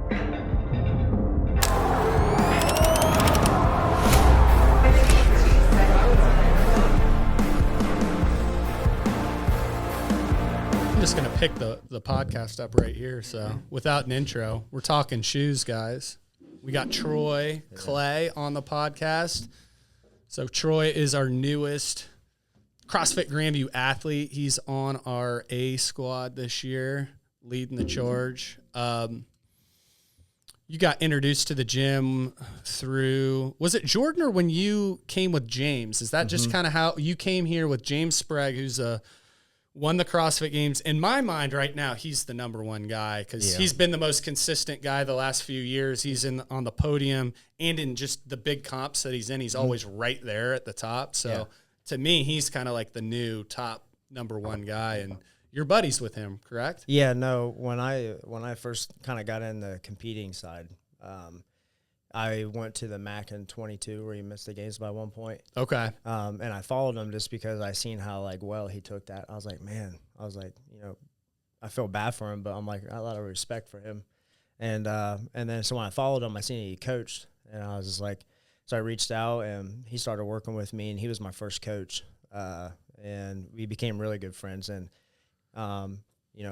I'm just going to pick the podcast up right here. So without an intro, we're talking shoes, guys. We got Troy Clay on the podcast. So Troy is our newest CrossFit Grandview athlete. He's on our A squad this year, leading the charge. You got introduced to the gym through, was it Jordan or when you came with James? Is that just kind of how you came here with James Sprague, who's won the CrossFit Games? In my mind right now, he's the number one guy because he's been the most consistent guy the last few years. He's on the podium and in just the big comps that he's in, he's always right there at the top. So to me, he's kind of like the new top number one guy, and you're buddies with him, correct? Yeah, no. When I first kind of got in the competing side, I went to the MAC in 22 where he missed the games by 1 point. Okay. And I followed him just because I seen how well he took that. I was like, man, I feel bad for him, but I'm like, I have a lot of respect for him. And then so when I followed him, I seen he coached, and I was just like, so I reached out and he started working with me, and he was my first coach. And we became really good friends. And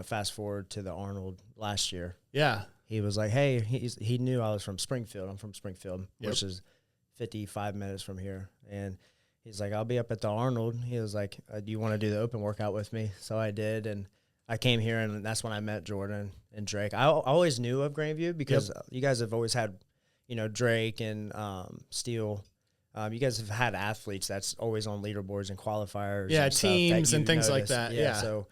fast forward to the Arnold last year. Yeah. He was like, hey, he knew I was from Springfield. I'm from Springfield, which is 55 minutes from here. And he's like, I'll be up at the Arnold. He was like, do you want to do the open workout with me? So I did. And I came here, and that's when I met Jordan and Drake. I always knew of Grandview because you guys have always had, Drake and Steele. You guys have had athletes that's always on leaderboards and qualifiers. Yeah, and teams and things like that. Yeah. So,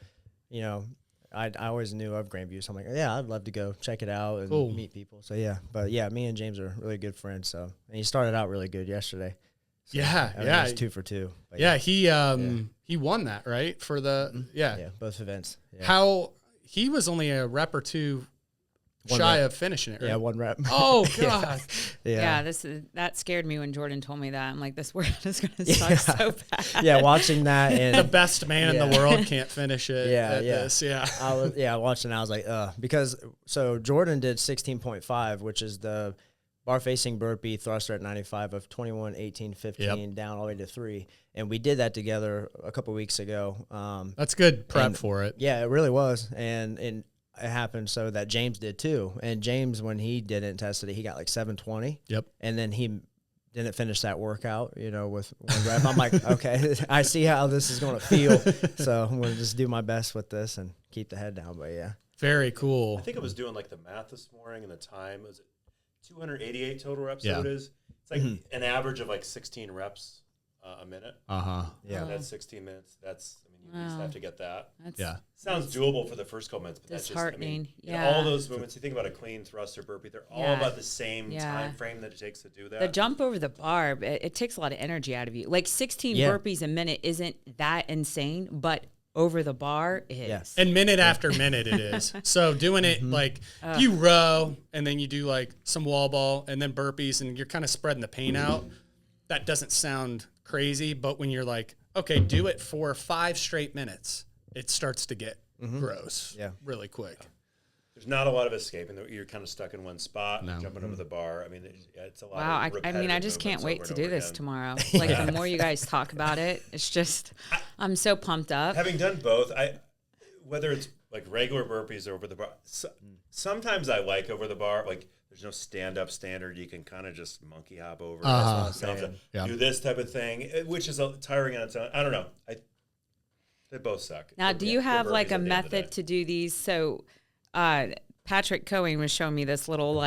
I always knew of Grandview. So I'm like, yeah, I'd love to go check it out and meet people. So, yeah. But, yeah, me and James are really good friends. So, and he started out really good yesterday. So, it was 2 for 2. But he won that, right? For the, Yeah, both events. Yeah. How, he was only a rep or two shy of finishing it, right? Yeah, 1 rep. Oh, God. Yeah, that scared me when Jordan told me that. I'm like, this workout is going to suck so bad. Yeah, watching that. And the best man in the world can't finish it this. I was watching that. I was like, because so Jordan did 16.5, which is the bar facing burpee thruster at 95 of 21, 18, 15 down all the way to 3. And we did that together a couple weeks ago. That's good prep for it. Yeah, it really was. And it happened so that James did too. And James, when he did it and tested it, he got like 720. Yep. And then he didn't finish that workout, with 1 rep. I'm like, okay, I see how this is going to feel. So I'm going to just do my best with this and keep the head down. But yeah. Very cool. I think I was doing the math this morning, and the time was 288 total reps. So it is. It's like an average of 16 reps a minute. Yeah. That's 16 minutes. You at least have to get that. Sounds doable for the first couple minutes, but that's disheartening. All those movements, you think about a clean thrust or burpee, they're all about the same time frame that it takes to do that. The jump over the bar, it takes a lot of energy out of you. 16 burpees a minute isn't that insane, but over the bar is. Yes. And minute after minute it is. So doing it you row and then you do some wall ball and then burpees and you're kind of spreading the pain out. That doesn't sound crazy, but when you're okay, do it for 5 straight minutes, it starts to get gross really quick. There's not a lot of escaping. You're kind of stuck in one spot, jumping over the bar. It's a lot of repetitive I just can't wait to do this again. tomorrow. The more you guys talk about it, it's just, I'm so pumped up. Having done both, whether it's regular burpees or over the bar, sometimes I like over the bar. There's no stand-up standard. You can kind of just monkey hop over. Do this type of thing, which is tiring on its own. I don't know. They both suck. Now, do you have a method to do these? So Patrick Cohen was showing me this little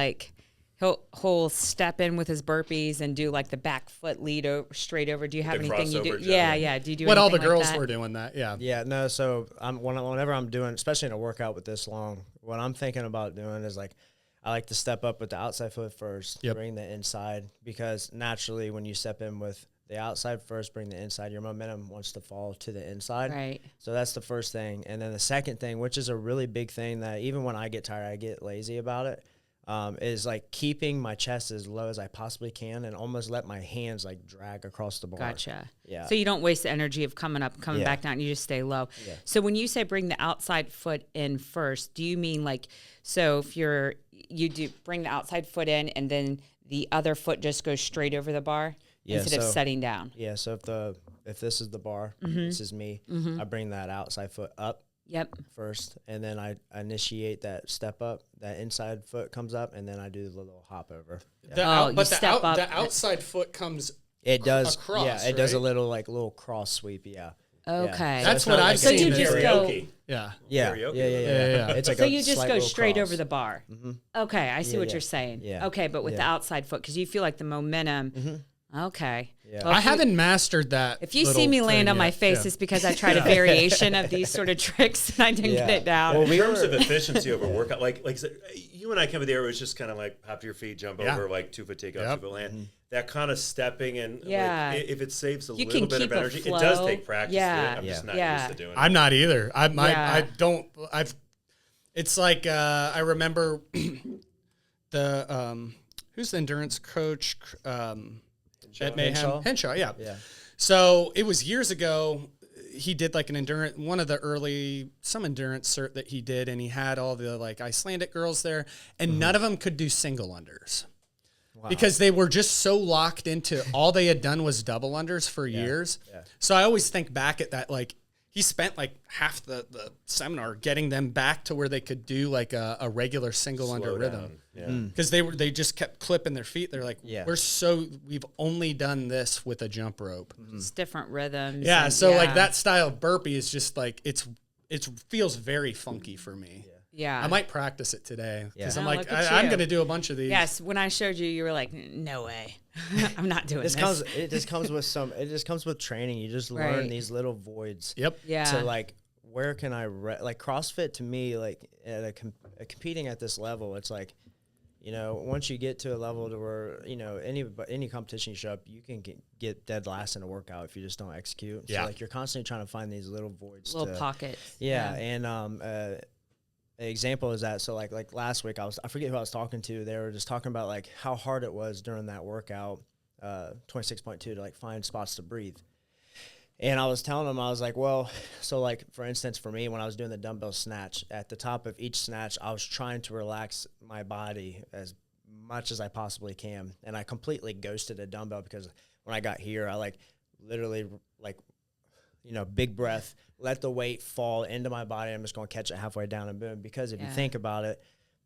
he'll step in with his burpees and do the back foot lead straight over. Do you have anything you do? Yeah. Do you do what all the anything girls that? were doing that? Yeah. Yeah. No. So whenever I'm doing, especially in a workout with this long, what I'm thinking about doing is I like to step up with the outside foot first, bring the inside, because naturally when you step in with the outside first, bring the inside, your momentum wants to fall to the inside. Right. So that's the first thing. And then the second thing, which is a really big thing that even when I get tired, I get lazy about it. is like keeping my chest as low as I possibly can and almost let my hands like drag across the bar. Gotcha. Yeah. So you don't waste the energy of coming up, coming back down. You just stay low. Yeah. So when you say bring the outside foot in first, do you mean like, so if you do bring the outside foot in and then the other foot just goes straight over the bar instead of setting down? Yeah. So if this is the bar, this is me, I bring that outside foot up. Yep. First, and then I initiate that step up. That inside foot comes up, and then I do the little hop over. Yeah. The outside foot comes. It does. Across, yeah, it does a little cross sweep. Yeah. Okay. Yeah. That's so what I've seen. So you just go. Yeah. It's like so you just go straight over the bar. Mm-hmm. Okay, I see what you're saying. Yeah. Okay, but with the outside foot, because you feel like the momentum. Mm-hmm. Okay. Yeah. Well, I haven't mastered that. If you see me land on my face, it's because I tried a variation of these sort of tricks and I didn't get it down. Well, in terms of efficiency over workout, like you and I came with the air, it was just kind of like hop to your feet, jump over, like 2 foot take off, 2 foot land. Mm-hmm. That kind of stepping and like, if it saves a little bit of energy, it does take practice. Yeah. I'm just not used to doing it. I'm not either. It's like I remember the who's the endurance coach at Mayhem? Henshaw, yeah. So it was years ago. He did like an endurance, some endurance cert that he did, and he had all the like Icelandic girls there, and none of them could do single unders. Wow. Because they were just so locked into all they had done was double unders for years. Yeah. So I always think back at that, like he spent like half the seminar getting them back to where they could do like a regular single under rhythm. Because they just kept clipping their feet. They're like, we've only done this with a jump rope. It's different rhythms. Yeah. So like that style of burpee is just like, it feels very funky for me. Yeah. I might practice it today because I'm like, I'm going to do a bunch of these. Yes. When I showed you, you were like, no way. I'm not doing this. It just comes with training. You just learn these little voids. Yep. Yeah. So like, where can I, like CrossFit to me, like competing at this level, it's like, you know, once you get to a level to where, you know, any competition you show up, you can get dead last in a workout if you just don't execute. Yeah. So like you're constantly trying to find these little voids. Little pockets. Yeah. And, an example is that, so like last week I forget who I was talking to. They were just talking about like how hard it was during that workout, 26.2 to like find spots to breathe. And I was telling them, I was like, well, so like for instance, for me, when I was doing the dumbbell snatch, at the top of each snatch, I was trying to relax my body as much as I possibly can. And I completely ghosted a dumbbell because when I got here, I like literally like, you know, big breath, let the weight fall into my body. I'm just going to catch it halfway down and boom. Because if you think about it,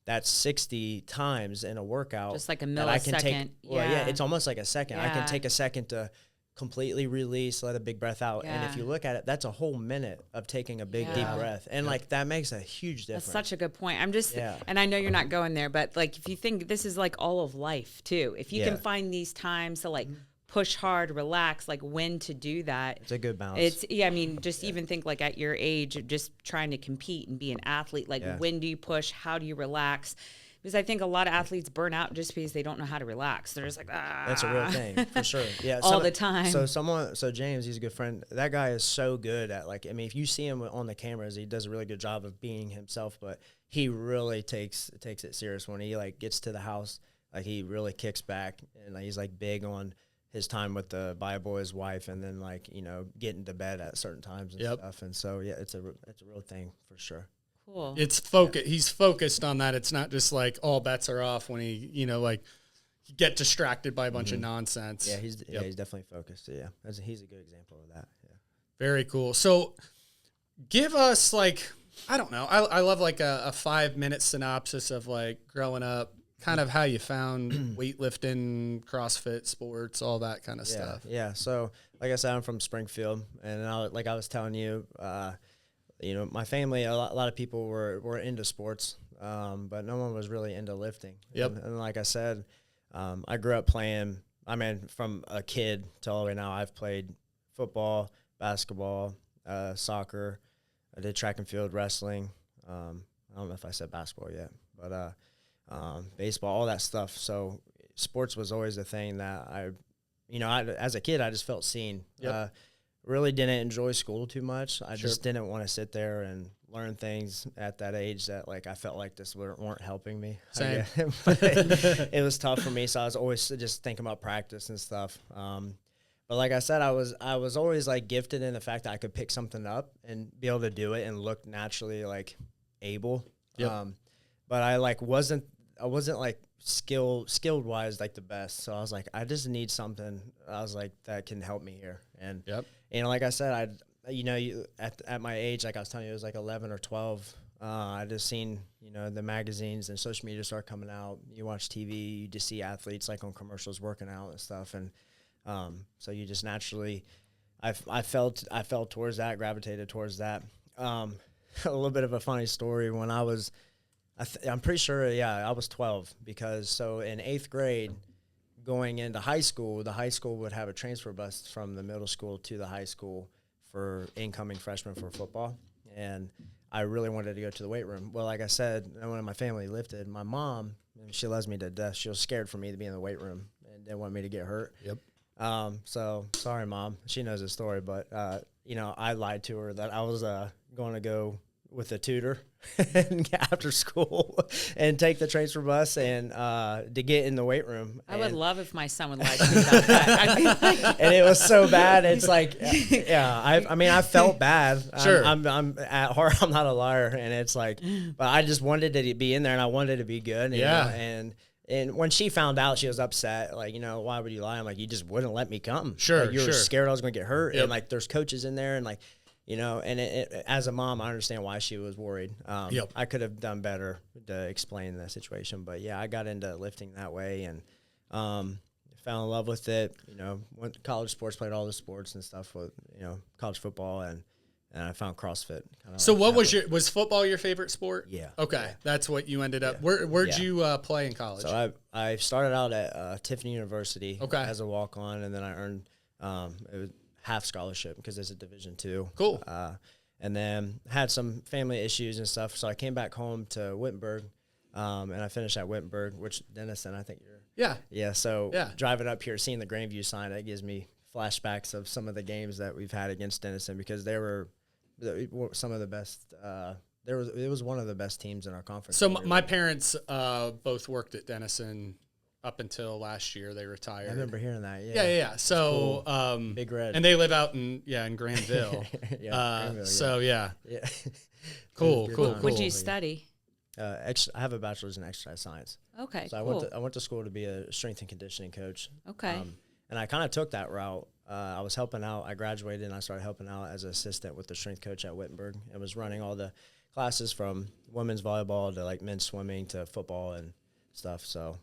that's 60 times in a workout. Just like a millisecond. It's almost like a second. Yeah. I can take a second to completely release, let a big breath out. Yeah. And if you look at it, that's a whole minute of taking a big, deep breath. And like that makes a huge difference. That's such a good point. I'm just, and I know you're not going there, but like if you think this is like all of life too, if you can find these times to like push hard, relax, like when to do that. It's a good balance. Even think like at your age of just trying to compete and be an athlete, like when do you push? How do you relax? Because I think a lot of athletes burn out just because they don't know how to relax. They're just like, That's a real thing, for sure. Yeah, all the time. So James, he's a good friend. That guy is so good at like, I mean, if you see him on the cameras, he does a really good job of being himself, but he really takes it serious when he like gets to the house. Like he really kicks back and like, he's like big on his time with the Bible, his wife, and then like, you know, getting to bed at certain times and stuff. And so, it's a real thing for sure. Cool. It's focus. He's focused on that. It's not just like all bets are off when he, you know, like get distracted by a bunch of nonsense. Yeah. He's definitely focused. So, he's a good example of that. Yeah. Very cool. So give us like, I don't know. I love like a 5-minute synopsis of like growing up, kind of how you found weightlifting, CrossFit, sports, all that kind of stuff. Yeah. So like I said, I'm from Springfield, and like I was telling you, you know, my family, a lot of people were into sports, but no one was really into lifting. Yep. And like I said, I grew up playing, I mean, from a kid till all the way now, I've played football, basketball, soccer. I did track and field, wrestling. I don't know if I said basketball yet, but baseball, all that stuff. So sports was always a thing that as a kid, I just felt seen. Yep. really didn't enjoy school too much. I just didn't want to sit there and learn things at that age that like I felt like this weren't helping me. Same. It was tough for me, so I was always just thinking about practice and stuff. But like I said, I was always like gifted in the fact that I could pick something up and be able to do it and look naturally like able. Yep. But I wasn't like skilled wise like the best. So I was like, I just need something. I was like, that can help me here. And like I said, at my age, like I was telling you, it was like 11 or 12. I just seen, the magazines and social media start coming out. You watch TV, you just see athletes like on commercials working out and stuff. And so you just naturally, I felt towards that, gravitated towards that. A little bit of a funny story when I was, I'm pretty sure, I was 12 because so in 8th grade going into high school, the high school would have a transfer bus from the middle school to the high school for incoming freshmen for football. And I really wanted to go to the weight room. Well, like I said, when my family lifted, my mom, she loves me to death. She was scared for me to be in the weight room and didn't want me to get hurt. Yep. So sorry, Mom. She knows the story, but, I lied to her that I was going to go with a tutor after school and take the transfer bus and to get in the weight room. I would love if my son would lie to me about that. And it was so bad. It's like, I felt bad. Sure. I'm at heart, I'm not a liar. And it's like, but I just wanted to be in there and I wanted to be good. And when she found out, she was upset. Like, why would you lie? I'm like, you just wouldn't let me come. Sure. Like, you were scared I was going to get hurt. Yep. And like, there's coaches in there and like, and as a mom, I understand why she was worried. I could have done better to explain the situation, but I got into lifting that way and fell in love with it. Went to college sports, played all the sports and stuff with college football, and I found CrossFit. So what was football your favorite sport? Yeah. Okay, that's what you ended up. Where'd you play in college? So I started out at Tiffany University as a walk-on, and then I earned it was half scholarship because it's a Division II. Cool. And then had some family issues and stuff, so I came back home to Wittenberg, and I finished at Wittenberg, which Denison, I think you're. Yeah. Yeah. So driving up here, seeing the Grandview sign, that gives me flashbacks of some of the games that we've had against Denison because they were some of the best. It was one of the best teams in our conference. So my parents both worked at Denison up until last year. They retired. I remember hearing that. Yeah. So cool. Big Red, and they live out in Granville. Granville, So yeah. Cool. What'd you study? I have a bachelor's in exercise science. Okay. So cool. I went to school to be a strength and conditioning coach. Okay. And I kind of took that route. I was helping out. I graduated and I started helping out as an assistant with the strength coach at Wittenberg. I was running all the classes from women's volleyball to like men's swimming to football and stuff. So,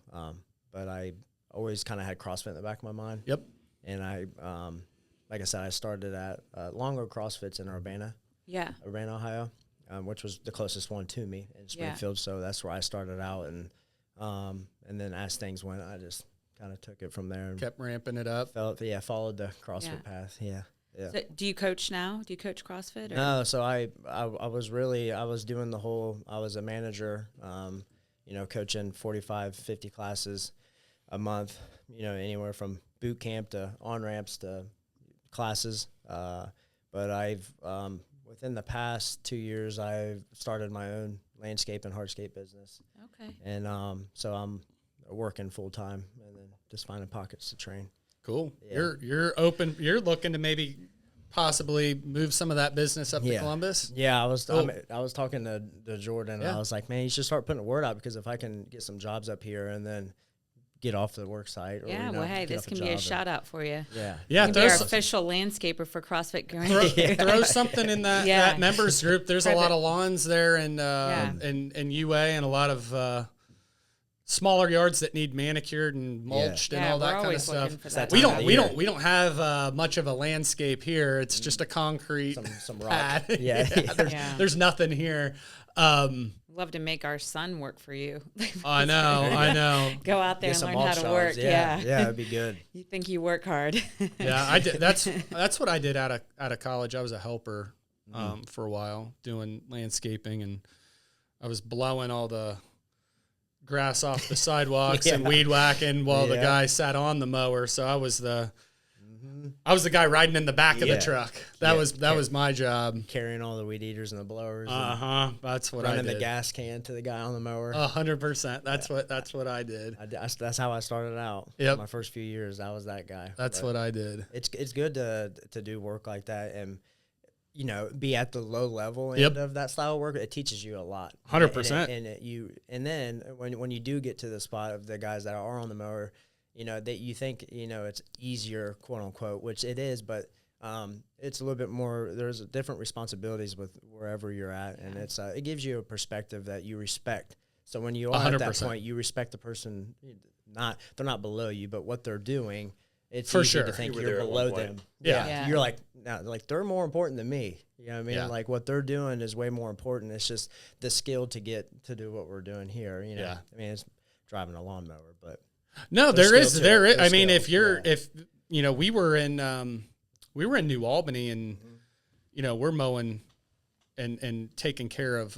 but I always kind of had CrossFit in the back of my mind. Yep. And I, like I said, I started at Longo CrossFit's in Urbana, Ohio, which was the closest one to me in Springfield. So that's where I started out. And then as things went, I just kind of took it from there and kept ramping it up. Followed the CrossFit path. Yeah. So do you coach now? Do you coach CrossFit? Or? No. So I was doing the whole. I was a manager. Coaching 45, 50 classes a month. Anywhere from boot camp to on ramps to classes. But I've within the past 2 years, I've started my own landscape and hardscape business. Okay. And so I'm working full time and then just finding pockets to train. Cool. Yeah. You're open. You're looking to maybe possibly move some of that business up to Columbus. Yeah, I was talking to Jordan and I was like, man, you should start putting a word out because if I can get some jobs up here and then get off the work site. Or, hey, this can be a shout out for you. Yeah. You can be our official landscaper for CrossFit Grandview. Throw something in that members group. There's a lot of lawns there in UA and a lot of smaller yards that need manicured and mulched and all that kind of stuff. We don't have much of a landscape here. It's just a concrete some rock. pad. There's nothing here. Love to make our son work for you. I know. Go out there and learn how to work. Yeah, it'd be good. You think you work hard? Yeah, I did. That's what I did out of college. I was a helper for a while doing landscaping, and I was blowing all the grass off the sidewalks and weed whacking while the guy sat on the mower. So I was the I was the guy riding in the back of the truck. That was my job. Carrying all the weed eaters and the blowers. That's what I did. Running the gas can to the guy on the mower. 100%. That's what I did. That's how I started out. Yep. My first few years, I was that guy. That's what I did. It's good to do work like that and, you know, be at the low level end of that style of work. It teaches you a lot. 100%. And then when you do get to the spot of the guys that are on the mower, you know, that you think, you know, it's easier, quote unquote, which it is, but it's a little bit more, there's different responsibilities with wherever you're at. And it gives you a perspective that you respect. So when you are 100%. At that point, you respect the person, they're not below you, but what they're doing, it's for easy sure to think you're below them. Yeah. You're like, no, like they're more important than me. You know what I mean? Yeah. Like what they're doing is way more important. It's just the skill to get to do what we're doing here. You know, I mean, it's driving a lawnmower, but no, there is. I mean, if you know, we were in New Albany and, you know, we're mowing and taking care of,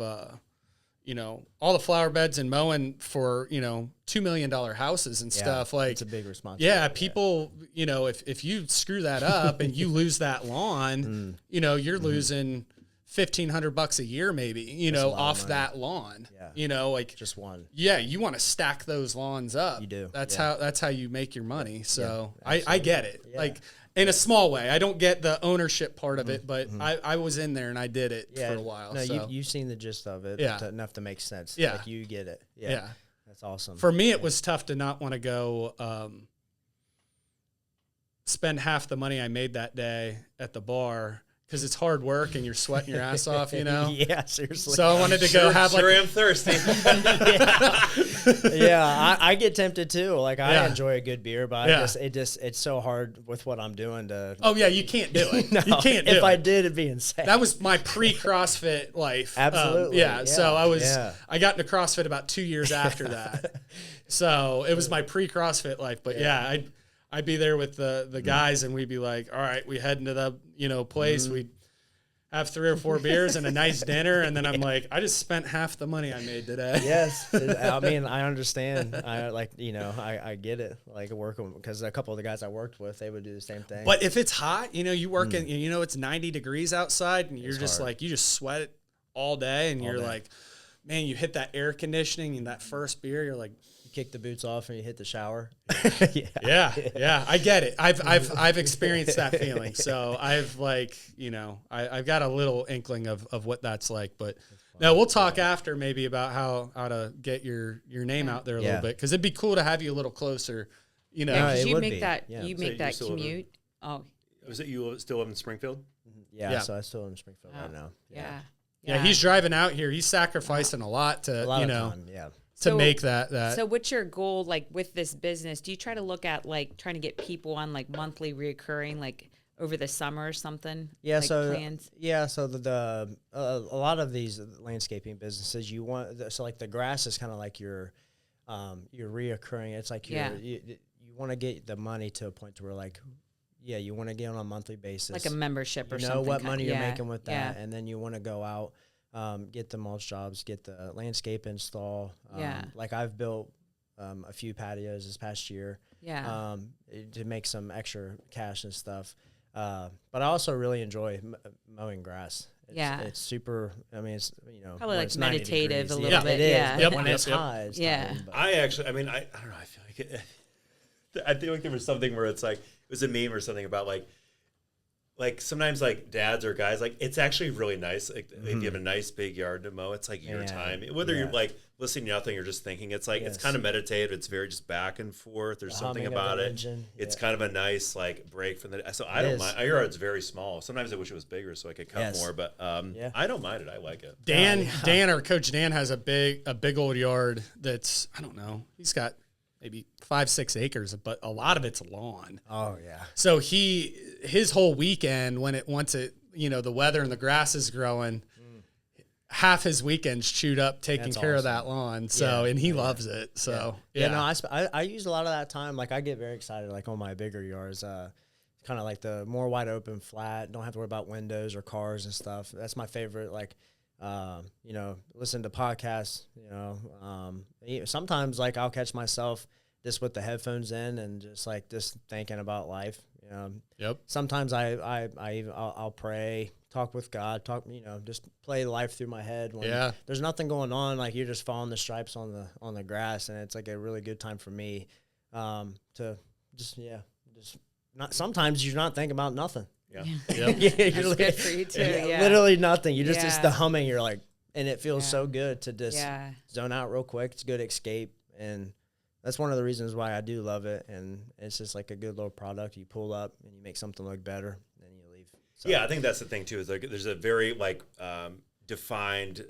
you know, all the flower beds and mowing for, you know, $2 million houses and stuff. Like, it's a big responsibility. Yeah, people, you know, if you screw that up and you lose that lawn, you know, you're losing $1,500 a year, maybe, you know, off that lawn. Yeah. You know, like just one. Yeah, you want to stack those lawns up. You do. That's how you make your money. So I get it. Yeah. Like in a small way. I don't get the ownership part of it, but I was in there and I did it for a while. No, so. you've seen the gist of it enough to make sense. Yeah. Like you get it. Yeah. That's awesome. For me, it was tough to not want to go spend half the money I made that day at the bar because it's hard work and you're sweating your ass off, you know? Yeah, seriously. So I wanted to go have like... Sure am thirsty. I get tempted too. Like I enjoy a good beer, but it's so hard with what I'm doing to... Oh yeah, you can't do it. No, you can't do it. If I did, it'd be insane. That was my pre-CrossFit life. Absolutely. So I got into CrossFit about 2 years after that. So it was my pre-CrossFit life. But I'd be there with the guys and we'd be like, all right, we head into the, you know, place. We'd have 3 or 4 beers and a nice dinner. And then I'm like, I just spent half the money I made today. Yes. I mean, I understand. I get it. Like working, because a couple of the guys I worked with, they would do the same thing. But if it's hot, you know, you work in, you know, it's 90 degrees outside and you're just hard. Like, you just sweat it all day and you're like, man, you hit that air conditioning and that first beer, you're like, kick the boots off and you hit the shower. Yeah. I get it. I've experienced that feeling. So I've like, you know, I've got a little inkling of what that's like, but no, we'll talk after maybe about how to get your name out there a little bit. Cause it'd be cool to have you a little closer, you know. Yeah, you make that commute. Oh, was it you still live in Springfield? Yeah. So I still live in Springfield right now. Yeah. He's driving out here. He's sacrificing a lot to, you know, time, to make that. So what's your goal, like, with this business? Do you try to look at, like, trying to get people on, like, monthly reoccurring, like, over the summer or something? Yeah, like so plans? So the a lot of these landscaping businesses, you want like the grass is kind of like your reoccurring. It's like you want to get the money to a point to where like you want to get on a monthly basis, like a membership or something. You know what money you're making with that, and then you want to go out. Get the mulch jobs, get the landscape install. Like I've built a few patios this past year to make some extra cash and stuff. But I also really enjoy mowing grass. It's super, I mean, it's, you know. Probably like meditative a little bit. It is. When it's high. It's time, I actually, I mean, I don't know. I feel like there was something where it's like, it was a meme or something about like sometimes like dads or guys, like it's actually really nice. Like if you have a nice big yard to mow, it's like your time. Whether you're like listening to nothing or just thinking, it's like it's kind of meditative. It's very just back and forth. There's something about it. It's kind of a nice like break from the. So I don't mind. Our yard's very small. Sometimes I wish it was bigger so I could cut more, but I don't mind it. I like it. Dan, our coach Dan has a big old yard that's, I don't know. He's got maybe 5-6 acres, but a lot of it's lawn. Oh yeah. So his whole weekend once you know, the weather and the grass is growing, half his weekend's chewed up taking care of that lawn. So, and he loves it. So I use a lot of that time. Like I get very excited, like on my bigger yards, kind of like the more wide open, flat, don't have to worry about windows or cars and stuff. That's my favorite. Like, you know, listen to podcasts, you know, sometimes like I'll catch myself just with the headphones in and just thinking about life. You Sometimes I'll pray, talk with God, just play life through my head. When there's nothing going on, like you're just following the stripes on the grass, and it's like a really good time for me to just not. Sometimes you're not thinking about nothing. Yeah, It's good for you too. Literally nothing. You just it's the humming. You're like, and it feels so good to just zone out real quick. It's a good escape, and that's one of the reasons why I do love it. And it's just like a good little product. You pull up and you make something look better, and you leave. So. Yeah, I think that's the thing too. Is like there's a very defined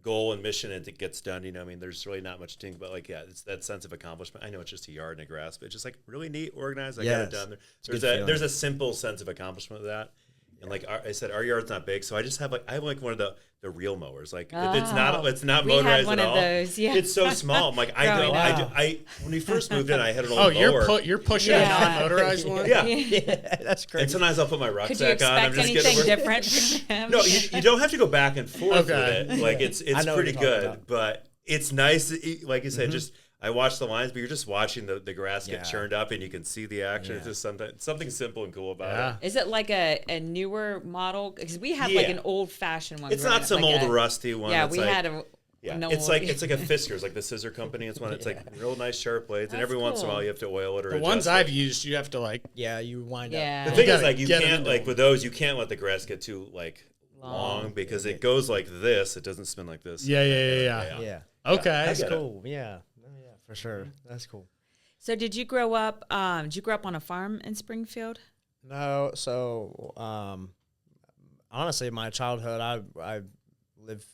goal and mission, and it gets done. I mean, there's really not much to think about. Like, it's that sense of accomplishment. I know it's just a yard and a grass, but it's just like really neat, organized. I got it done. There's a simple sense of accomplishment with that. And like I said, our yard's not big, so I just have one of the reel mowers. Like it's not motorized at all. Those, It's so small. I'm like I when we first moved in, I had an old mower. You're pushing a non-motorized one. Yeah, that's great. And sometimes I'll put my rucksack on. Could you expect I'm just anything different from him? No, you don't have to go back and forth with it. Like it's pretty good, but it's nice. Like you said, just. I watch the lines, but you're just watching the grass get churned up, and you can see the action. It's just something simple and cool about it. Is it like a newer model? Because we had like an old-fashioned one. It's not some old rusty one. Yeah, we had a. Yeah, it's like a Fiskars, like the scissor company. It's one. It's like real nice sharp blades, and every once in a while you have to oil it or. The ones I've used, you have to you wind up. The thing is, like you can't with those, you can't let the grass get too long because it goes like this. It doesn't spin like this. Yeah. Okay, that's cool. Yeah. For sure. That's cool. So did you grow up on a farm in Springfield? No. So honestly, my childhood, I lived,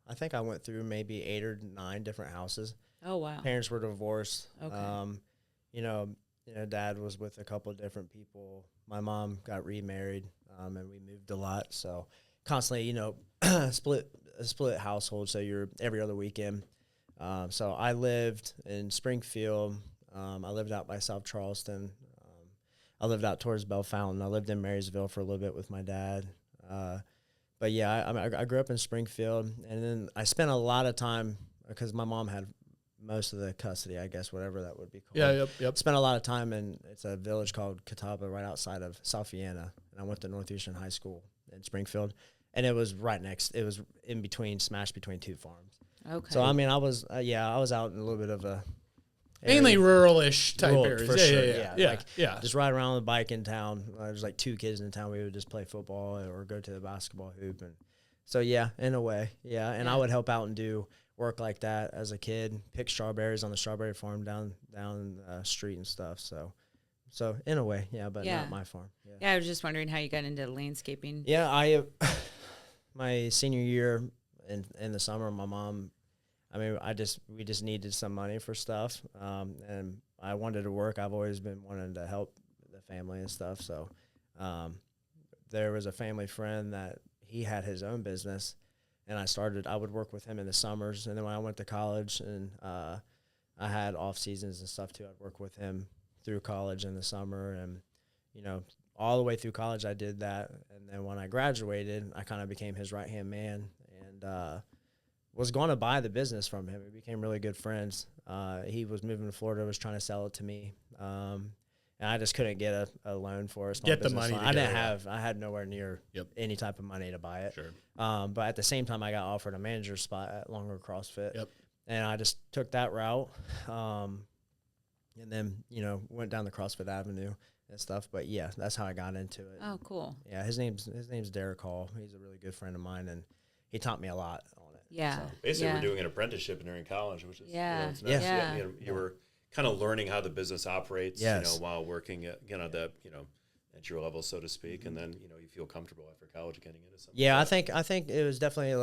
I think I went through maybe 8 or 9 different houses. Oh, wow. Parents were divorced. Okay. Dad was with a couple of different people. My mom got remarried, and we moved a lot. So constantly, split household. So you're every other weekend. So I lived in Springfield. I lived out by South Charleston. I lived out towards Bellefontaine. I lived in Marysville for a little bit with my dad. But yeah, I grew up in Springfield, and then I spent a lot of time because my mom had most of the custody, I guess, whatever that would be called. Yep. Spent a lot of time it's a village called Catawba right outside of South Vienna, and I went to Northeastern High School in Springfield, and it was it was in between, smashed between 2 farms. Okay. So I mean, I was out in a little bit of a mainly rural-ish type rural, areas. For sure. Yeah. Just ride around with a bike in town. There's like 2 kids in town. We would just play football or go to the basketball hoop, and so in a way, And I would help out and do work like that as a kid, pick strawberries on the strawberry farm down the street and stuff. So in a way, but not my farm. Yeah, I was just wondering how you got into landscaping. Yeah, I my senior year. In the summer, my mom, we just needed some money for stuff, and I wanted to work. I've always been wanting to help the family and stuff. So, there was a family friend that he had his own business, and I would work with him in the summers, and then when I went to college and I had off seasons and stuff too, I'd work with him through college in the summer, and all the way through college I did that, and then when I graduated, I kind of became his right-hand man. Was going to buy the business from him. We became really good friends. He was moving to Florida, was trying to sell it to me, and I just couldn't get a loan for a small business loan. I had nowhere near any type of money to buy it. Sure. But at the same time, I got offered a manager spot at Longer CrossFit, and I just took that route, and then went down the CrossFit Avenue and stuff. But yeah, that's how I got into it. Oh, cool. Yeah, his name's Derek Hall. He's a really good friend of mine, and he taught me a lot on it. Yeah. So. Basically, we're doing an apprenticeship during college, which is it's nice. Yeah. You were kind of learning how the business operates, while working at the entry level, so to speak, and then you feel comfortable after college getting into something. Yeah, I think it was definitely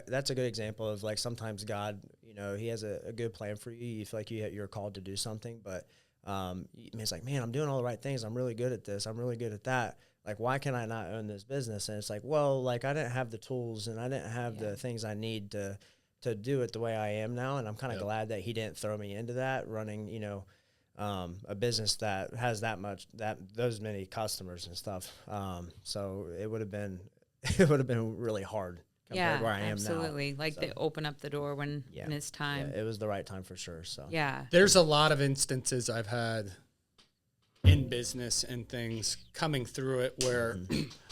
that's a good example of like sometimes God, He has a good plan for you. You feel like you're called to do something, but it's like, man, I'm doing all the right things. I'm really good at this. I'm really good at that. Like, why can I not own this business? And it's like, well, like I didn't have the tools and I didn't have the things I need to do it the way I am now. And I'm kind of glad that He didn't throw me into that running, a business that has those many customers and stuff. So it would have been really hard compared to where I am now. Absolutely. Like they open up the door when it's time. Yeah, it was the right time for sure. So yeah, there's a lot of instances I've had in business and things coming through it where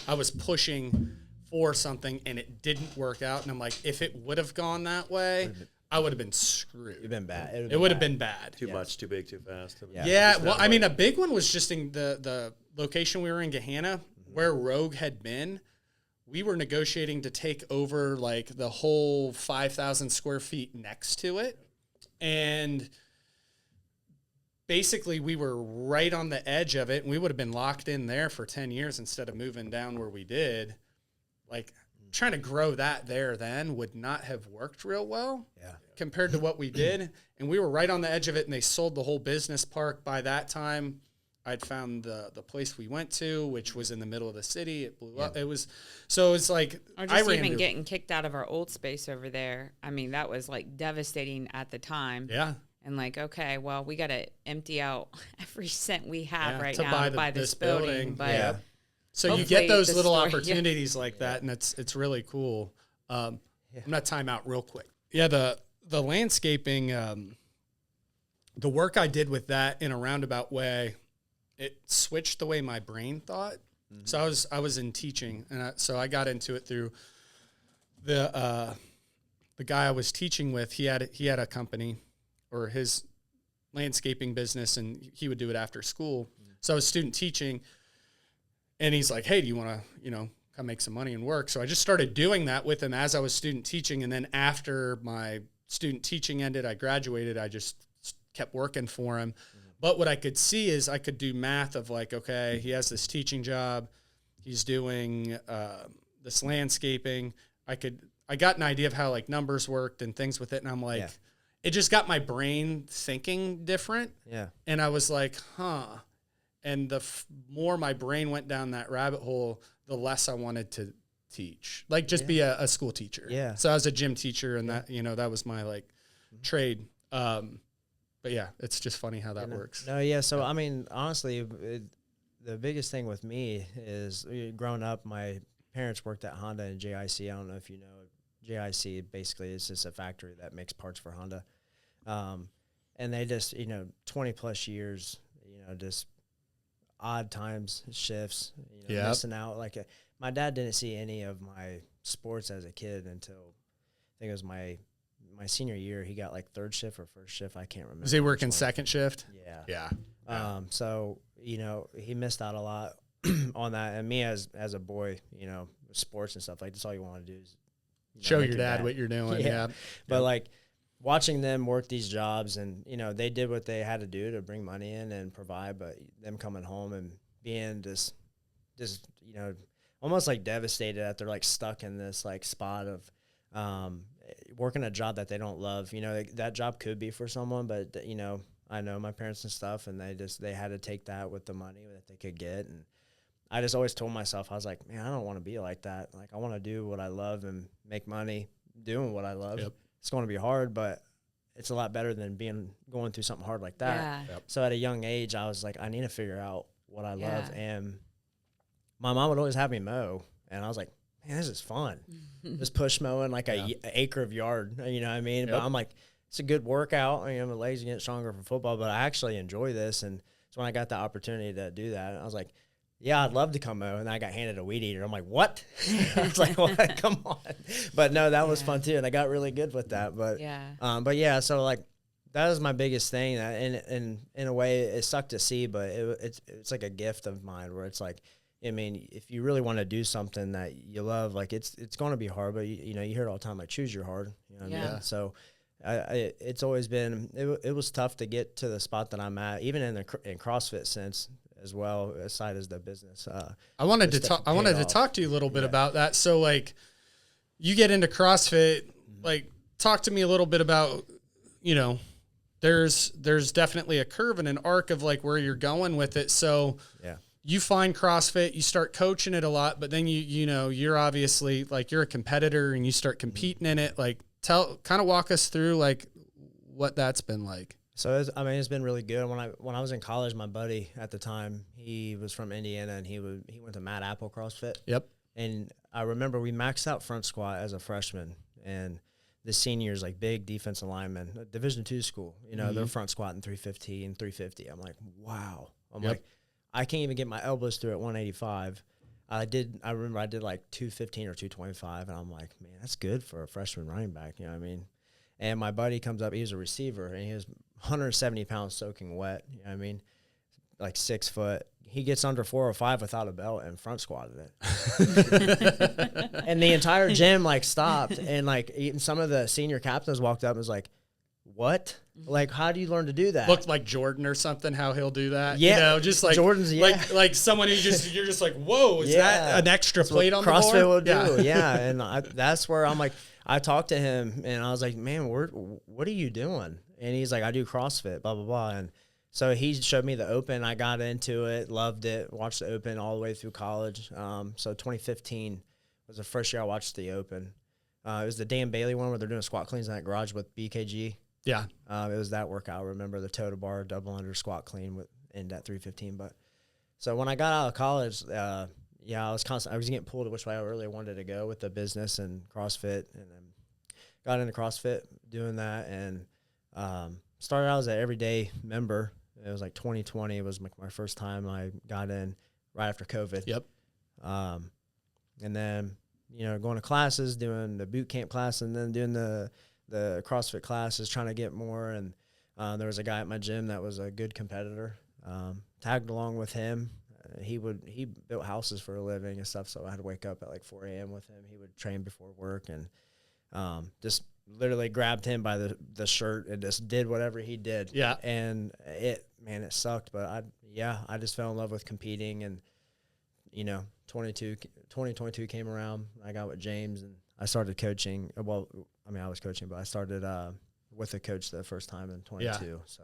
I was pushing for something and it didn't work out. And I'm like, if it would have gone that way, I would have been screwed. It'd been bad. It would have been bad. Too much, too big, too fast. Yeah. Well, I mean, a big one was just in the location we were in, Gahanna, where Rogue had been. We were negotiating to take over like the whole 5,000 square feet next to it. And basically we were right on the edge of it, and we would have been locked in there for 10 years instead of moving down where we did. Like, trying to grow that there then would not have worked real well compared to what we did. And we were right on the edge of it, and they sold the whole business park. By that time, I'd found the place we went to, which was in the middle of the city. It blew up. It was, so it's like, or just even getting kicked out of our old space over there. I mean, that was like devastating at the time. Yeah. And like, okay, well, we got to empty out every cent we have right to now to buy this building. But so you get those little opportunities like that, and it's really cool. I'm going to time out real quick. Yeah, the landscaping, the work I did with that in a roundabout way, it switched the way my brain thought. Mm-hmm. So I was in teaching, and so I got into it through the guy I was teaching with. He had a company or his landscaping business, and he would do it after school. Mm-hmm. So I was student teaching. And he's like, hey, do you want to, come make some money and work? So I just started doing that with him as I was student teaching. And then after my student teaching ended, I graduated, I just kept working for him. Mm-hmm. But what I could see is I could do math of like, okay, he has this teaching job. He's doing this landscaping. I got an idea of how like numbers worked and things with it. And I'm like, it just got my brain thinking different. Yeah. And I was like, and the more my brain went down that rabbit hole, the less I wanted to teach, like just be a school teacher. Yeah. So I was a gym teacher, and that, that was my like trade. But yeah, it's just funny how that works. No, yeah. So, I mean, honestly, the biggest thing with me is growing up, my parents worked at Honda and JIC. I don't know if you know, JIC basically is just a factory that makes parts for Honda. And they just, 20 plus years, just odd times, shifts, missing out. Like my dad didn't see any of my sports as a kid until I think it was my senior year. He got like third shift or first shift. I can't remember. Was he working second shift? Yeah. So, he missed out a lot on that. And me as a boy, sports and stuff, like that's all you want to do is show your dad what you're doing. Yeah. But like watching them work these jobs, and they did what they had to do to bring money in and provide, but them coming home and being just almost like devastated that they're like stuck in this like spot of working a job that they don't love. That job could be for someone, but I know my parents and stuff, and they had to take that with the money that they could get. And I just always told myself, I was like, man, I don't want to be like that. Like I want to do what I love and make money doing what I love. Yep. It's going to be hard, but it's a lot better than going through something hard like that. Yeah. Yep. So at a young age, I was like, I need to figure out what I love. And my mom would always have me mow, and I was like, man, this is fun. Just push mowing like an acre of yard, you know what I mean? Yep. But I'm like, it's a good workout. My legs are getting stronger for football, but I actually enjoy this. And so when I got the opportunity to do that, I was like, yeah, I'd love to come mow. And I got handed a weed eater. I'm like, what? I was like, what? Come on. But no, that was fun too. And I got really good with that. But so like that was my biggest thing. In a way, it sucked to see, but it's like a gift of mine where it's like, I mean, if you really want to do something that you love, like it's going to be hard, but you hear it all the time, like choose your hard. You know what I mean? So it's always been, it was tough to get to the spot that I'm at, even in CrossFit sense as well, aside as the business. I wanted to talk to you a little bit about that. So like you get into CrossFit, like talk to me a little bit about, there's definitely a curve and an arc of like where you're going with it. So you find CrossFit, you start coaching it a lot, but then you're obviously like you're a competitor and you start competing in it. Like kind of walk us through like what that's been like. So it's been really good. When I was in college, my buddy at the time, he was from Indiana, and he went to Mad Apple CrossFit. Yep. And I remember we maxed out front squat as a freshman, and the seniors, like big defensive linemen, Division II school, they're front squatting 315 and 350. I'm like, wow. I'm like, I can't even get my elbows through at 185. I remember I did like 215 or 225, and I'm like, man, that's good for a freshman running back. You know what I mean? And my buddy comes up, he was a receiver, and he was 170 pounds soaking wet. You know what I mean? Like 6 foot. He gets under 405 without a belt and front squatted it. And the entire gym like stopped, and like even some of the senior captains walked up and was like, what? Like, how do you learn to do that? Looked like Jordan or something, how he'll do that. Yeah. You know, just like Jordan's, yeah. like someone who you're just like, whoa, is that an extra plate on the board? CrossFit will do. Yeah. And that's where I'm like, I talked to him and I was like, man, what are you doing? And he's like, I do CrossFit, blah, blah, blah. And so he showed me the Open. I got into it, loved it, watched the Open all the way through college. So 2015 was the first year I watched the Open. It was the Dan Bailey one where they're doing squat cleans in that garage with BKG. Yeah. It was that workout. I remember the toe to bar, double under squat clean with end at 315. But so when I got out of college, I was getting pulled which way I really wanted to go with the business and CrossFit, and then got into CrossFit doing that, and started out as an everyday member. It was like 2020 was my first time I got in right after COVID. Yep. And then, going to classes, doing the boot camp class, and then doing the CrossFit classes, trying to get more. And there was a guy at my gym that was a good competitor. Tagged along with him. He built houses for a living and stuff, so I had to wake up at like 4 a.m. with him. He would train before work, and just literally grabbed him by the shirt and just did whatever he did. Yeah. And it sucked, but I just fell in love with competing, and 2022 came around. I got with James and I started coaching. Well, I mean, I was coaching, but I started with a coach the first time in 22. Yeah. So,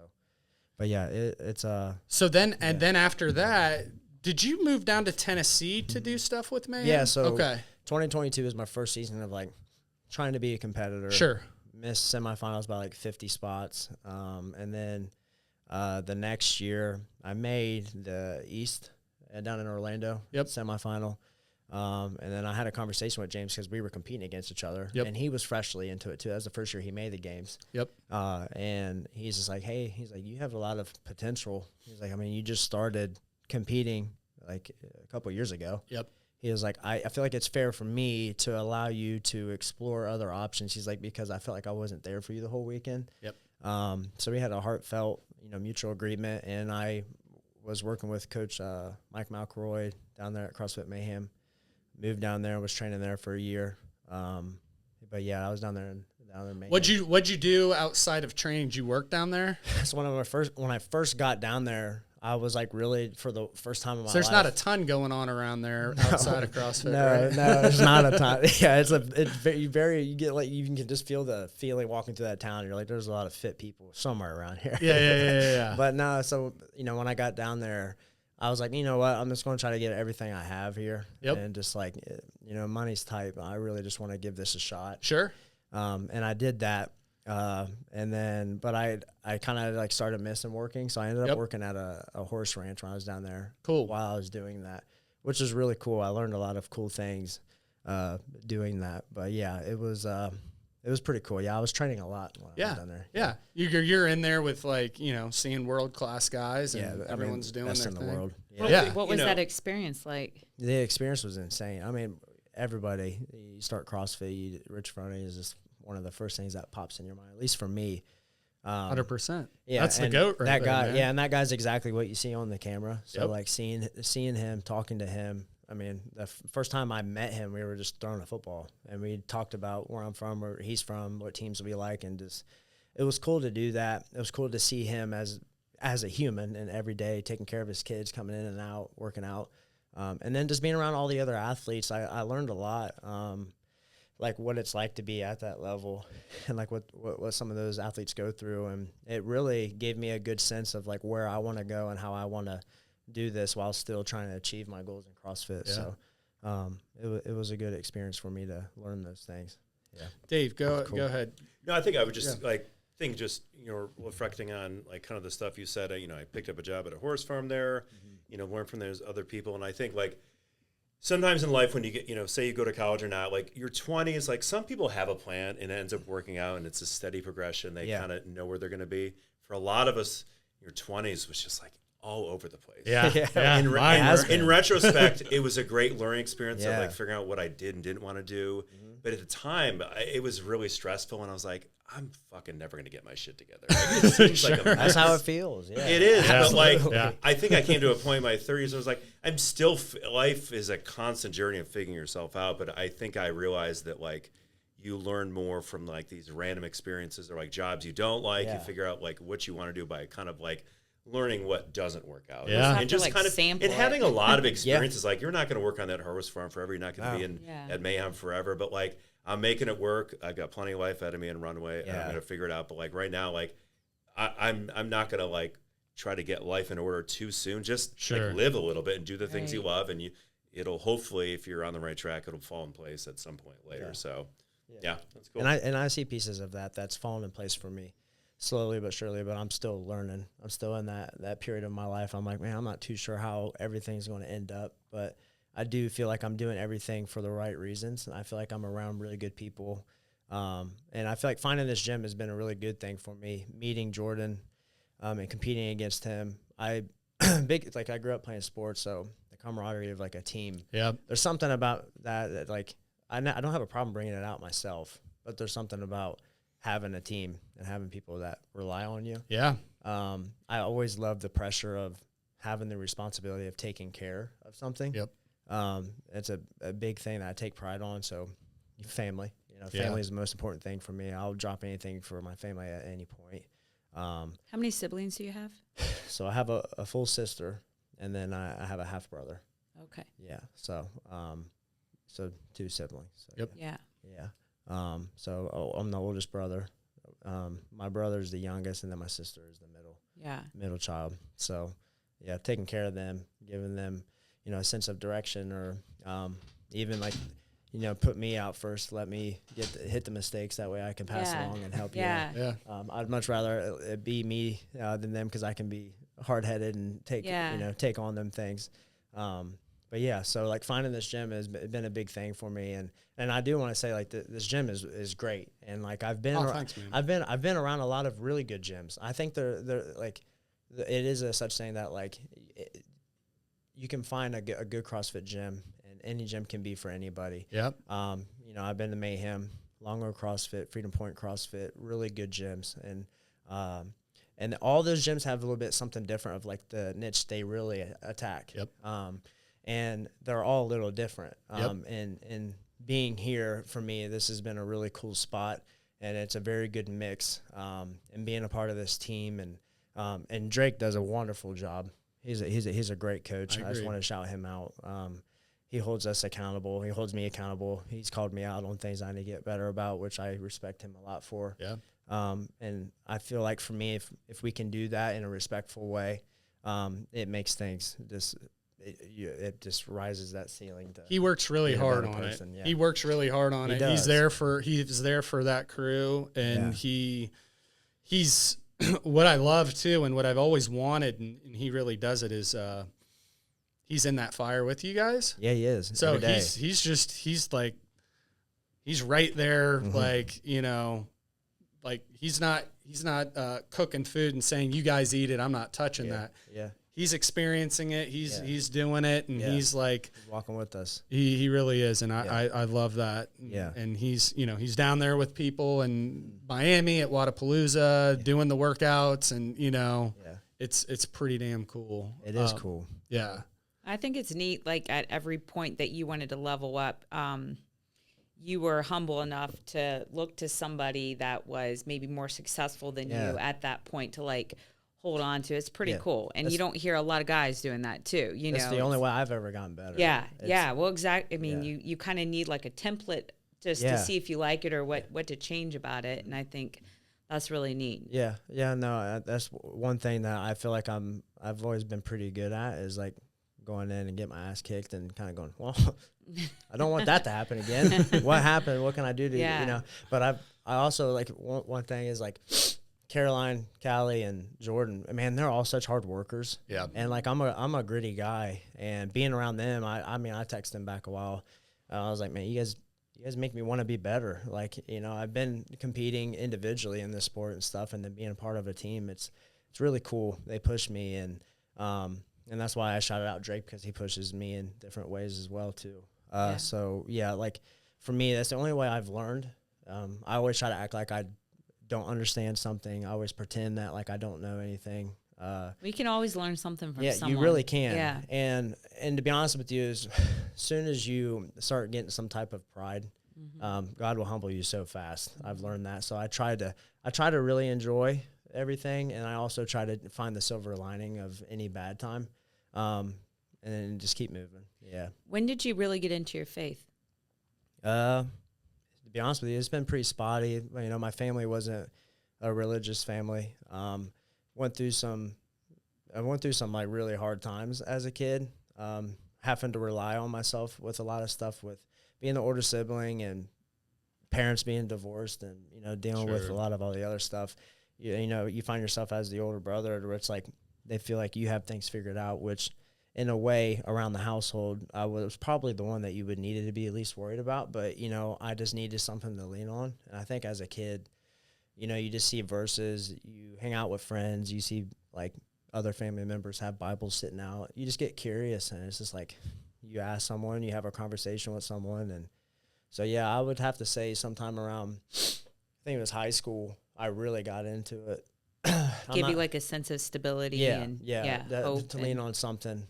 but yeah, it's So then, and then after that, did you move down to Tennessee to do stuff with Mayhem? Yeah. So 2022 was my first season of like trying to be a competitor. Sure. Missed semifinals by like 50 spots. And then the next year I made the East down in Orlando. Yep. Semifinal. And then I had a conversation with James because we were competing against each other. Yep. And he was freshly into it too. That was the first year he made the games. Yep. And he's just like, hey, you have a lot of potential. He's like, I mean, you just started competing like a couple of years ago. Yep. He was like, I feel like it's fair for me to allow you to explore other options. He's like, because I felt like I wasn't there for you the whole weekend. Yep. So we had a heartfelt, mutual agreement, and I was working with Coach Mike McElroy down there at CrossFit Mayhem. Moved down there, was training there for a year. But yeah, I was down there in Mayhem. What'd you do outside of training? Did you work down there? So when I first got down there, I was like really for the first time in my life. There's not a ton going on around there outside of CrossFit. No, there's not a ton. Yeah, you get like you can just feel the feeling walking through that town. You're like, there's a lot of fit people somewhere around here. Yeah. But no, so when I got down there, I was like, you know what? I'm just going to try to get everything I have here. Yep. And just like, money's tight, but I really just want to give this a shot. Sure. And I did that. And then, but I kind of like started missing working. So I ended up working at a horse ranch when I was down there. Cool. While I was doing that, which was really cool. I learned a lot of cool things, doing that. But yeah, it was pretty cool. Yeah, I was training a lot when I was down there. Yeah. You're in there with like, seeing world-class guys and everyone's doing best their in thing. the world. Yeah. What was that experience like? The experience was insane. I mean, everybody, you start CrossFit, Rich Froning is just one of the first things that pops in your mind, at least for me. 100%. Yeah. That's the GOAT right that guy, there, man. Yeah, and that guy's exactly what you see on the camera. So like seeing him, talking to him, I mean, the first time I met him, we were just throwing a football, and we talked about where I'm from, where he's from, what teams we like, and just it was cool to do that. It was cool to see him as a human and every day taking care of his kids, coming in and out, working out, and then just being around all the other athletes. I learned a lot, like what it's like to be at that level, and like what some of those athletes go through, and it really gave me a good sense of like where I want to go and how I want to do this while still trying to achieve my goals in CrossFit. Yeah. So it was a good experience for me to learn those things. Yeah. Dave, go ahead. No, I think I would just reflecting on like kind of the stuff you said. I picked up a job at a horse farm there. Mm-hmm. Learn from those other people, and I think like sometimes in life when you get say you go to college or not, like your 20s, like some people have a plan and it ends up working out and it's a steady progression. They kind of know where they're going to be. For a lot of us, your 20s was just like all over the place. Yeah. In retrospect, it was a great learning experience of like figuring out what I did and didn't want to do. But at the time, it was really stressful, and I was like, I'm fucking never going to get my shit together. Like, it seems like a mess. That's how it feels. Yeah. It is. But like, I think I came to a point in my 30s. I was like, I'm still. Life is a constant journey of figuring yourself out. But I think I realized that like, you learn more from like these random experiences or like jobs you don't like. You figure out like what you want to do by kind of like learning what doesn't work out. Yeah. And just like kind of sample having a lot of experiences. Like, you're not going to work on that harvest farm forever. You're not going to be at Mayhem forever. But like, I'm making it work. I got plenty of life ahead of me and runway. And I'm going to figure it out. But like right now, like I'm not going to like try to get life in order too soon. Just like live a little bit and do the things you love. And it'll hopefully, if you're on the right track, it'll fall in place at some point later. So that's cool. And I see pieces of that's fallen in place for me slowly but surely, but I'm still learning. I'm still in that period of my life. I'm like, man, I'm not too sure how everything's going to end up, but I do feel like I'm doing everything for the right reasons. And I feel like I'm around really good people. And I feel like finding this gym has been a really good thing for me. Meeting Jordan and competing against him. I grew up playing sports, so the camaraderie of like a team. Yeah. There's something about that like I don't have a problem bringing it out myself, but there's something about having a team and having people that rely on you. Yeah. I always love the pressure of having the responsibility of taking care of something. Yep. It's a big thing that I take pride on. So family, family is the most important thing for me. I'll drop anything for my family at any point. How many siblings do you have? So I have a full sister, and then I have a half brother. Okay. Yeah. So, so 2 siblings. So, yep. Yeah. So I'm the oldest brother. My brother's the youngest, and then my sister is the middle child. So taking care of them, giving them, a sense of direction, or even like, put me out first, let me hit the mistakes. That way I can pass along and help you. Yeah. I'd much rather it be me than them, because I can be hard-headed and take on them things. But so like finding this gym has been a big thing for me, and I do want to say like this gym is great, and like I've been around a lot of really good gyms. I think they're like, it is a such thing that like you can find a good CrossFit gym, and any gym can be for anybody. Yep. I've been to Mayhem, Longo CrossFit, Freedom Point CrossFit, really good gyms, and all those gyms have a little bit something different of like the niche they really attack. Yep. And they're all a little different. And being here for me, this has been a really cool spot, and it's a very good mix. And being a part of this team, and Drake does a wonderful job. He's a great coach. I just want to shout him out. He holds us accountable. He holds me accountable. He's called me out on things I need to get better about, which I respect him a lot for. Yeah. And I feel like for me, if we can do that in a respectful way, it makes things it just rises that ceiling. He works really hard on it. Yeah. He works really hard on it. He's there for that crew, and he's what I love too, and what I've always wanted, and he really does it, is he's in that fire with you guys. Yeah, he is. So he's right there, like, like he's not cooking food and saying, you guys eat it, I'm not touching that. Yeah. He's experiencing it. He's doing it, and he's like walking with us. He really is, and I love that. Yeah. And he's down there with people in Miami at Wadapalooza doing the workouts, and it's pretty damn cool. It is cool. Yeah. I think it's neat. Like at every point that you wanted to level up, you were humble enough to look to somebody that was maybe more successful than you at that point to like hold on to. It's pretty cool. And you don't hear a lot of guys doing that too. That's the only way I've ever gotten better. Yeah. Well, exactly. I mean, you kind of need like a template just to see if you like it or what to change about it. And I think that's really neat. Yeah. Yeah. No, that's one thing that I feel like I've always been pretty good at, is like going in and get my ass kicked and kind of going, well, I don't want that to happen again. What happened? What can I do to, but I also like one thing is like Caroline, Callie, and Jordan, man, they're all such hard workers. Yeah. And like I'm a gritty guy, and being around them, I mean, I texted them back a while. I was like, man, you guys make me want to be better. Like, I've been competing individually in this sport and stuff, and then being a part of a team, it's really cool. They push me, and And that's why I shouted out Drake, because he pushes me in different ways as well too. So yeah, like for me, that's the only way I've learned. I always try to act like I don't understand something. I always pretend that like I don't know anything. We can always learn something from someone. You really can. Yeah. And to be honest with you, as soon as you start getting some type of pride, God will humble you so fast. I've learned that. So I try to really enjoy everything, and I also try to find the silver lining of any bad time, and then just keep moving. Yeah. When did you really get into your faith? To be honest with you, it's been pretty spotty. You know, my family wasn't a religious family. I went through some like really hard times as a kid, having to rely on myself with a lot of stuff, with being the older sibling and parents being divorced, and, you know, dealing with a lot of all the other stuff. You know, you find yourself as the older brother, where it's like they feel like you have things figured out, which in a way around the household, I was probably the one that you would need to be at least worried about. But, you know, I just needed something to lean on. And I think as a kid, you know, you just see verses, you hang out with friends, you see like other family members have Bibles sitting out. You just get curious, and it's just like you ask someone, you have a conversation with someone. And so, yeah, I would have to say sometime around, I think it was high school, I really got into it. Give you like a sense of stability and hope to lean on something.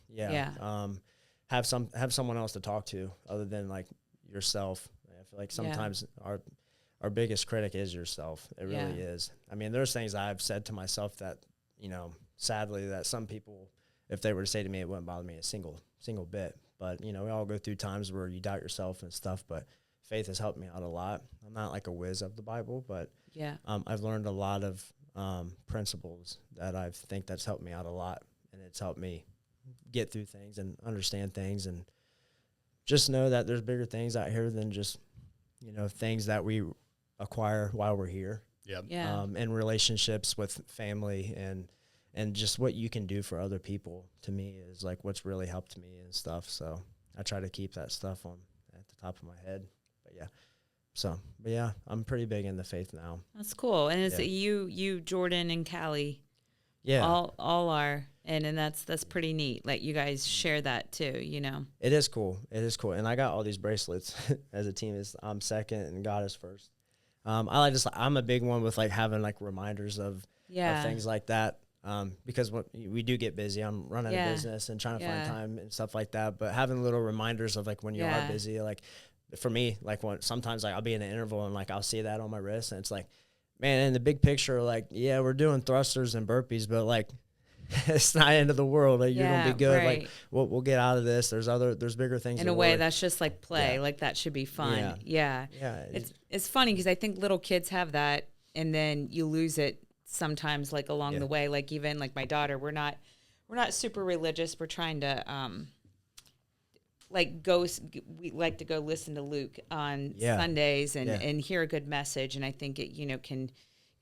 Have someone else to talk to other than like yourself. I feel like sometimes our biggest critic is yourself. It really is. I mean, there's things I've said to myself that, you know, sadly, that some people, if they were to say to me, it wouldn't bother me a single bit. But, you know, we all go through times where you doubt yourself and stuff, but faith has helped me out a lot. I'm not like a whiz of the Bible, but I've learned a lot of principles that I think that's helped me out a lot, and it's helped me get through things and understand things, and just know that there's bigger things out here than just, you know, things that we acquire while we're here. And relationships with family and just what you can do for other people, to me, is like what's really helped me and stuff. So I try to keep that stuff on at the top of my head. But yeah, I'm pretty big in the faith now. That's cool. And it's you, Jordan, and Callie. Yeah. All are. And that's pretty neat. Like, you guys share that too, you know. It is cool. And I got all these bracelets as a team. I'm second and God is first. I'm a big one with like having like reminders of things like that. Because we do get busy. I'm running a business and trying to find time and stuff like that. But having little reminders of like when you are busy, like for me, like sometimes like I'll be in an interval and like I'll see that on my wrist, and it's like, man, in the big picture, like, yeah, we're doing thrusters and burpees, but like it's not the end of the world. Like, you're gonna be good. Right. Like we'll get out of this. There's bigger things. In a way, that's just like play. Like, that should be fun. Yeah. It's funny because I think little kids have that, and then you lose it sometimes, like along the way. Like, even like my daughter, we're not super religious. We're trying to we like to go listen to Luke on Sundays and hear a good message, and I think it, you know, can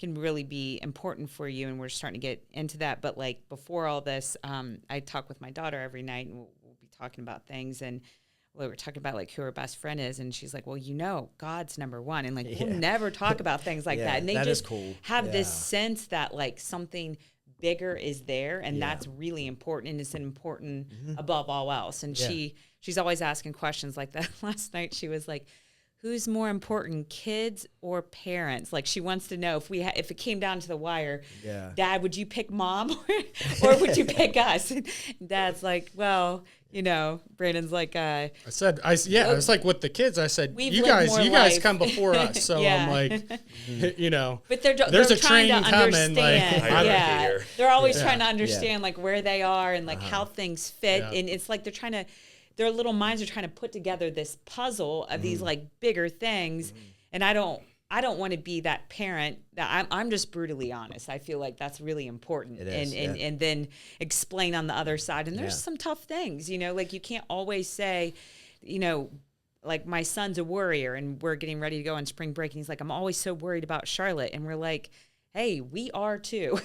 really be important for you, and we're starting to get into that. But like before all this, I talk with my daughter every night, and we'll be talking about things, and we were talking about like who her best friend is, and she's like, well, you know, God's number one, and like we'll never talk about things like that, and they just have this sense that like something bigger is there, and that's really important, and it's important above all else. And she's always asking questions like that. Last night she was like, who's more important, kids or parents? Like, she wants to know if it came down to the wire, Dad, would you pick Mom or would you pick us? And Dad's like, well, you know, Brandon's like, I was like, with the kids, I said, you guys come before us. So I'm like, you know, but there's a train coming. Like, they're always trying to understand like where they are and like how things fit. And it's like their little minds are trying to put together this puzzle of these like bigger things. And I don't want to be that parent. I'm just brutally honest. I feel like that's really important. And then explain on the other side. And there's some tough things, you know, like you can't always say, you know, like my son's a worrier and we're getting ready to go on spring break. And he's like, I'm always so worried about Charlotte. And we're like, hey, we are too.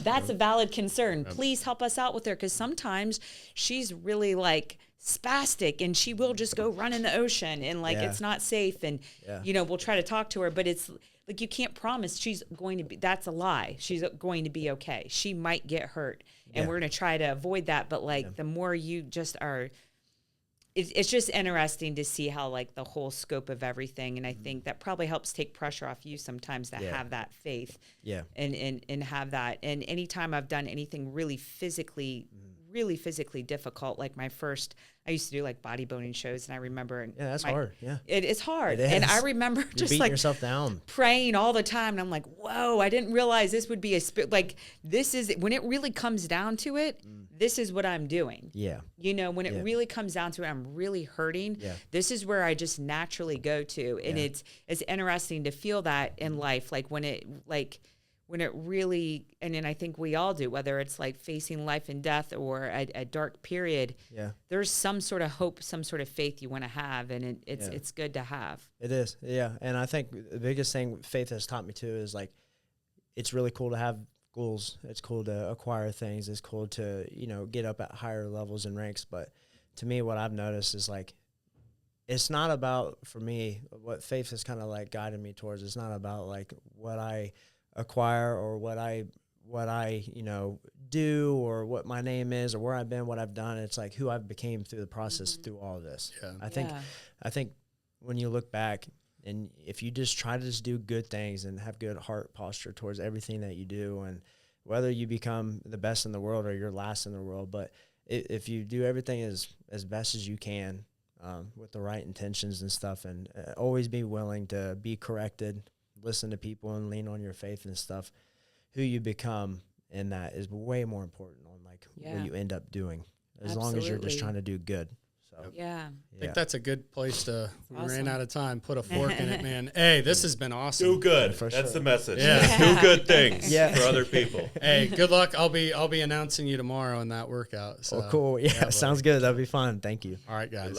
That's a valid concern. Please help us out with her. Because sometimes she's really like spastic and she will just go run in the ocean and like it's not safe. And, you know, we'll try to talk to her. But it's like you can't promise she's going to be, that's a lie. She's going to be okay. She might get hurt and we're going to try to avoid that. But like the more you just are, it's just interesting to see how like the whole scope of everything. And I think that probably helps take pressure off you sometimes to have that faith and have that. And anytime I've done anything really physically difficult, like I used to do like bodybuilding shows, and I remember that's hard. Yeah, it is hard. It is. And I remember just beating like yourself down, praying all the time, and I'm like, whoa, I didn't realize this would be like this is when it really comes down to it. This is what I'm doing. Yeah, when it really comes down to it, I'm really hurting. Yeah. This is where I just naturally go to, and it's interesting to feel that in life, like when it really, and then I think we all do, whether it's like facing life and death or a dark period, there's some sort of hope, some sort of faith you want to have, and it's good to have. It is, yeah. And I think the biggest thing faith has taught me too is like, it's really cool to have goals. It's cool to acquire things. It's cool to, get up at higher levels and ranks. But to me, what I've noticed is like, it's not about, for me, what faith has kind of like guided me towards. It's not about like what I acquire or what I do or what my name is or where I've been, what I've done. It's like who I've became through the process through all of this. I think when you look back and if you just try to just do good things and have good heart posture towards everything that you do, and whether you become the best in the world or you're last in the world, but if you do everything as best as you can with the right intentions and stuff, and always be willing to be corrected, listen to people and lean on your faith and stuff, who you become in that is way more important on like what you end up doing, as long as you're just trying to do good. So I think that's a good place to, we ran out of time, put a fork in it, man. Hey, this has been awesome. Do good. That's the message. Do good things for other people. Hey, good luck. I'll be announcing you tomorrow in that workout. So. Cool. Yeah, sounds good. That'll be fun. Thank you. All right, guys.